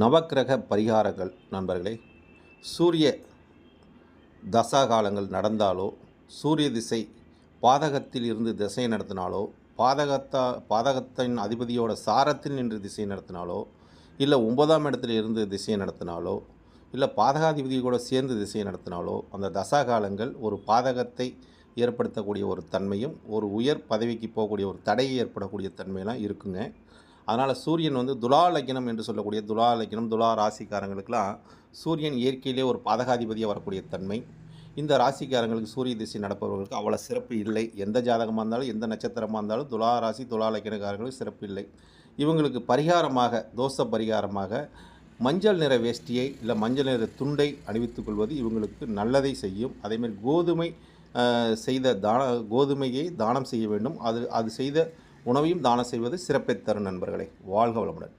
நவக்கிரக பரிகாரங்கள் நண்பர்களே, சூரிய தசா காலங்கள் நடந்தாலோ, சூரிய திசை பாதகத்தில் இருந்து திசை நடத்தினாலோ, பாதகத்தின் அதிபதியோட சாரத்தில் நின்று திசை நடத்தினாலோ, இல்லை 9ஆம் இடத்துல இருந்து திசையை நடத்தினாலோ, இல்லை பாதகாதிபதி கூட சேர்ந்து திசையை நடத்தினாலோ, அந்த தசா காலங்கள் ஒரு பாதகத்தை ஏற்படுத்தக்கூடிய ஒரு தன்மையும், ஒரு உயர் பதவிக்கு போகக்கூடிய ஒரு தடையை ஏற்படக்கூடிய தன்மையெல்லாம் இருக்குங்க. அதனால் சூரியன் துலா லக்னம் என்று சொல்லக்கூடிய துலா லக்னம், துலா ராசிக்காரங்களுக்கெல்லாம் சூரியன் இயற்கையிலே ஒரு பாதகாதிபதியாக வரக்கூடிய தன்மை. இந்த ராசிக்காரங்களுக்கு சூரிய திசை நடப்பவர்களுக்கு அவ்வளோ சிறப்பு இல்லை. எந்த ஜாதகமாக இருந்தாலும், எந்த நட்சத்திரமாக இருந்தாலும் துலா ராசி துலா லக்னக்காரர்களுக்கு சிறப்பு இல்லை. இவங்களுக்கு பரிகாரமாக, தோஷ பரிகாரமாக மஞ்சள் நிற வேஷ்டியை இல்லை மஞ்சள் நிற துண்டை அணிவித்துக் கொள்வது இவங்களுக்கு நல்லதை செய்யும். அதேமாதிரி கோதுமையை தானம் செய்ய வேண்டும். அது செய்த உணவையும் தானம் செய்வது சிறப்பை தரும் நண்பர்களே. வாழ்க வளமுடன்.